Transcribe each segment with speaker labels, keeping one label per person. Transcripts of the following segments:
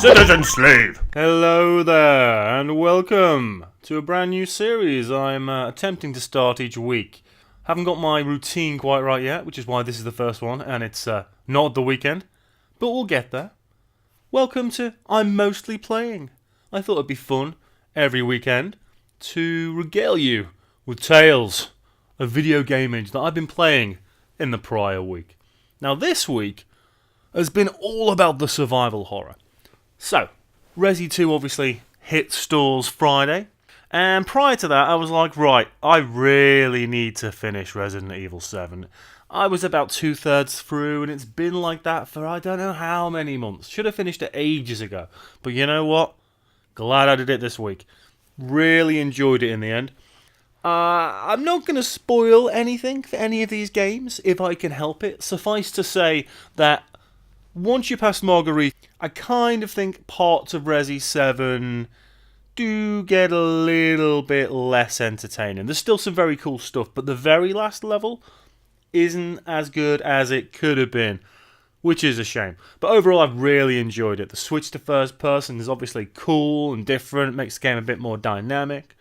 Speaker 1: Citizen Slave!
Speaker 2: Hello there, and welcome to a brand new series I'm attempting to start each week. Haven't got my routine quite right yet, which is why this is the first one, and it's not the weekend, but we'll get there. Welcome to I'm Mostly Playing. I thought it'd be fun every weekend to regale you with tales of video gaming that I've been playing in the prior week. Now this week has been all about the survival horror. So, Resi 2 obviously hit stores Friday, and prior to that I was like, right, I really need to finish Resident Evil 7. I was about 2/3 through, and it's been like that for I don't know how many months. Should have finished it ages ago, but you know what? Glad I did it this week. Really enjoyed it in the end. I'm not going to spoil anything for any of these games, if I can help it. Suffice to say that once you're past Marguerite, I kind of think parts of Resi 7 do get a little bit less entertaining. There's still some very cool stuff, but the very last level isn't as good as it could have been, which is a shame. But overall, I've really enjoyed it. The switch to first person is obviously cool and different, makes the game a bit more dynamic.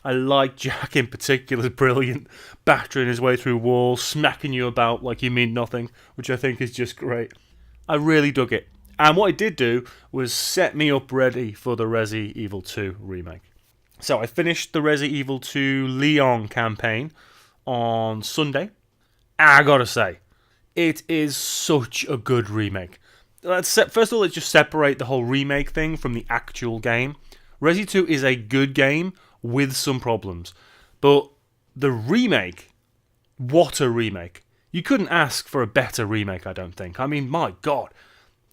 Speaker 2: I like Jack in particular, brilliant, battering his way through walls, smacking you about like you mean nothing, which I think is just great. I really dug it. And what it did do was set me up ready for the Resi Evil 2 remake. So I finished the Resi Evil 2 Leon campaign on Sunday. And I gotta say, it is such a good remake. First of all, let's just separate the whole remake thing from the actual game. Resi 2 is a good game with some problems. But the remake, what a remake. You couldn't ask for a better remake, I don't think. I mean, my God.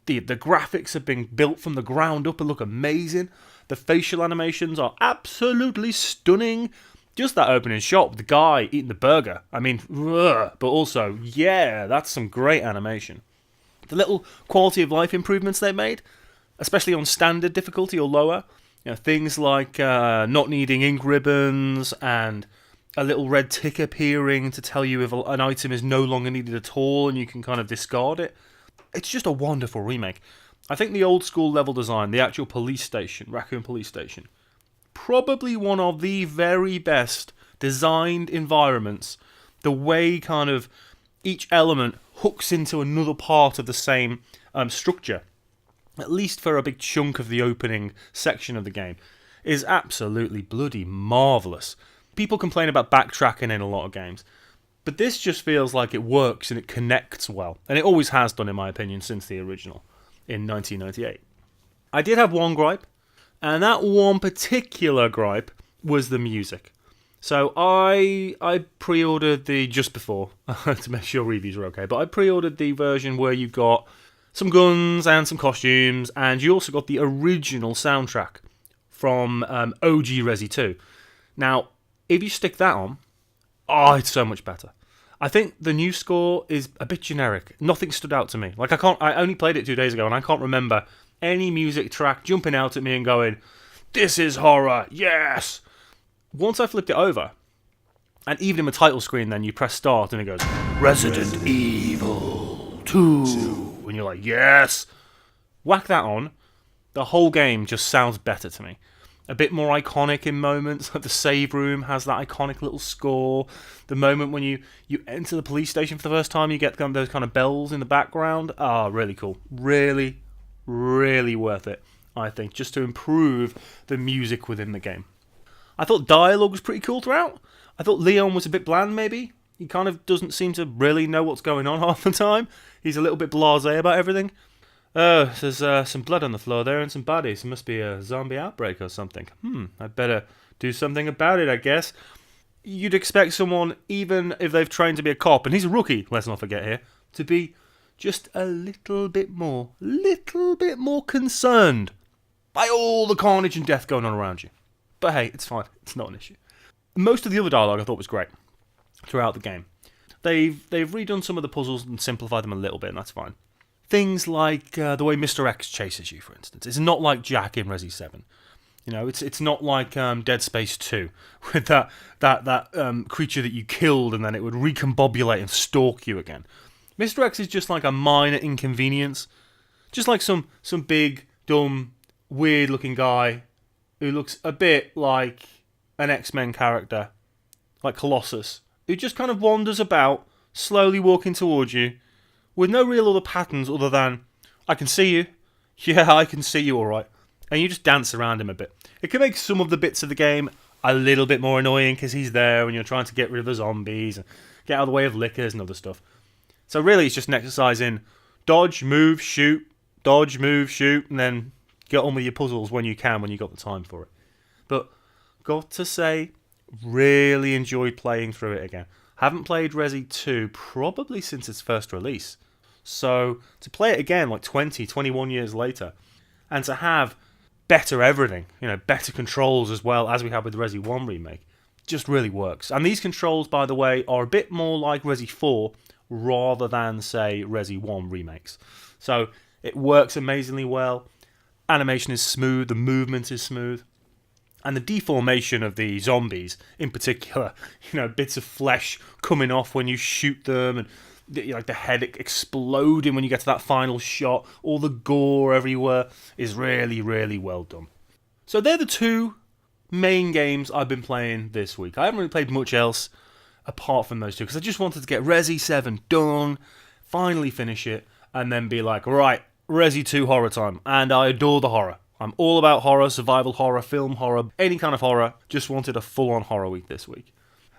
Speaker 2: The graphics have been built from the ground up and look amazing. The facial animations are absolutely stunning. Just that opening shot with the guy eating the burger. I mean, but also, yeah, that's some great animation. The little quality of life improvements they made, especially on standard difficulty or lower, things like not needing ink ribbons and a little red tick appearing to tell you if an item is no longer needed at all and you can kind of discard it. It's just a wonderful remake. I think the old school level design, the actual police station, Raccoon Police Station, probably one of the very best designed environments. The way kind of each element hooks into another part of the same structure, at least for a big chunk of the opening section of the game, is absolutely bloody marvellous. People complain about backtracking in a lot of games, but this just feels like it works and it connects well. And it always has done, in my opinion, since the original in 1998. I did have one gripe, and that one particular gripe was the music. So I pre-ordered the just before to make sure reviews are okay, but I pre-ordered the version where you got some guns and some costumes, and you also got the original soundtrack from OG Resi 2. Now, if you stick that on, it's so much better. I think the new score is a bit generic. Nothing stood out to me. Like I only played it 2 days ago, and I can't remember any music track jumping out at me and going, "This is horror, yes!" Once I flipped it over, and even in the title screen, then you press start and it goes, Resident Evil 2. And you're like, yes! Whack that on, the whole game just sounds better to me. A bit more iconic in moments. The save room has that iconic little score. The moment when you enter the police station for the first time, you get those kind of bells in the background. Really cool. Really, really worth it, I think, just to improve the music within the game. I thought dialogue was pretty cool throughout. I thought Leon was a bit bland, maybe. He kind of doesn't seem to really know what's going on half the time. He's a little bit blasé about everything. There's some blood on the floor there and some bodies. It must be a zombie outbreak or something. I'd better do something about it, I guess. You'd expect someone, even if they've trained to be a cop, and he's a rookie, let's not forget here, to be just a little bit more concerned by all the carnage and death going on around you. But hey, it's fine. It's not an issue. Most of the other dialogue I thought was great throughout the game. They've redone some of the puzzles and simplified them a little bit, and that's fine. Things like the way Mr. X chases you, for instance. It's not like Jack in Resi 7. It's not like Dead Space 2 with that creature that you killed and then it would recombobulate and stalk you again. Mr. X is just like a minor inconvenience, just like some big dumb weird looking guy who looks a bit like an X-Men character, like Colossus, who just kind of wanders about, slowly walking towards you, with no real other patterns other than, I can see you, yeah, I can see you alright, and you just dance around him a bit. It can make some of the bits of the game a little bit more annoying because he's there and you're trying to get rid of the zombies and get out of the way of lickers and other stuff. So really it's just an exercise in dodge, move, shoot, and then get on with your puzzles when you can, when you've got the time for it. But got to say, really enjoyed playing through it again. Haven't played Resi 2 probably since its first release. So to play it again like 20, 21 years later, and to have better everything, better controls as well as we have with Resi 1 Remake, just really works. And these controls, by the way, are a bit more like Resi 4 rather than, say, Resi 1 remakes. So it works amazingly well. Animation is smooth, the movement is smooth. And the deformation of the zombies, in particular, bits of flesh coming off when you shoot them, and like the head exploding when you get to that final shot, all the gore everywhere is really, really well done. So they're the two main games I've been playing this week. I haven't really played much else apart from those two, because I just wanted to get Resi 7 done, finally finish it, and then be like, right, Resi 2 horror time. And I adore the horror. I'm all about horror, survival horror, film horror, any kind of horror. Just wanted a full-on horror week this week.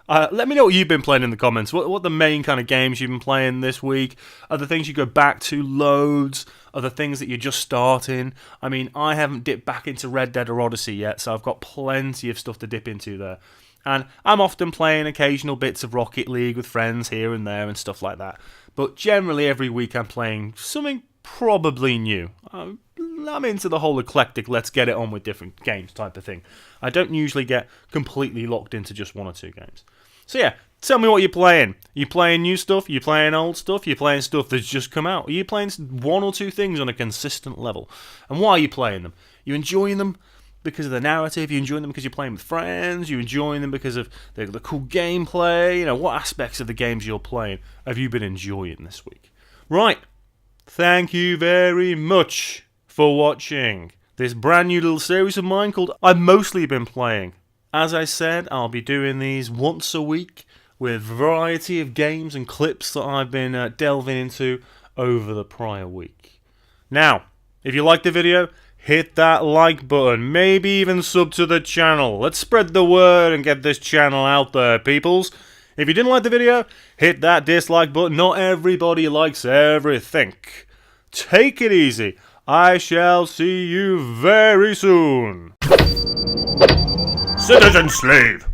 Speaker 2: Let me know what you've been playing in the comments. What are the main kind of games you've been playing this week? Are the things you go back to loads? Are the things that you're just starting? I mean, I haven't dipped back into Red Dead or Odyssey yet, so I've got plenty of stuff to dip into there. And I'm often playing occasional bits of Rocket League with friends here and there and stuff like that. But generally every week I'm playing something probably new. I'm into the whole eclectic, let's get it on with different games type of thing. I don't usually get completely locked into just one or two games. So yeah, tell me what you're playing. Are you playing new stuff? Are you playing old stuff? Are you playing stuff that's just come out? Are you playing one or two things on a consistent level? And why are you playing them? Are you enjoying them because of the narrative? Are you enjoying them because you're playing with friends? Are you enjoying them because of the cool gameplay? What aspects of the games you're playing have you been enjoying this week? Right. Thank you very much for watching this brand new little series of mine called I've Mostly Been Playing. As I said, I'll be doing these once a week with a variety of games and clips that I've been delving into over the prior week. Now, if you liked the video, hit that like button, maybe even sub to the channel. Let's spread the word and get this channel out there, peoples. If you didn't like the video, hit that dislike button. Not everybody likes everything. Take it easy. I shall see you very soon. Citizen slave.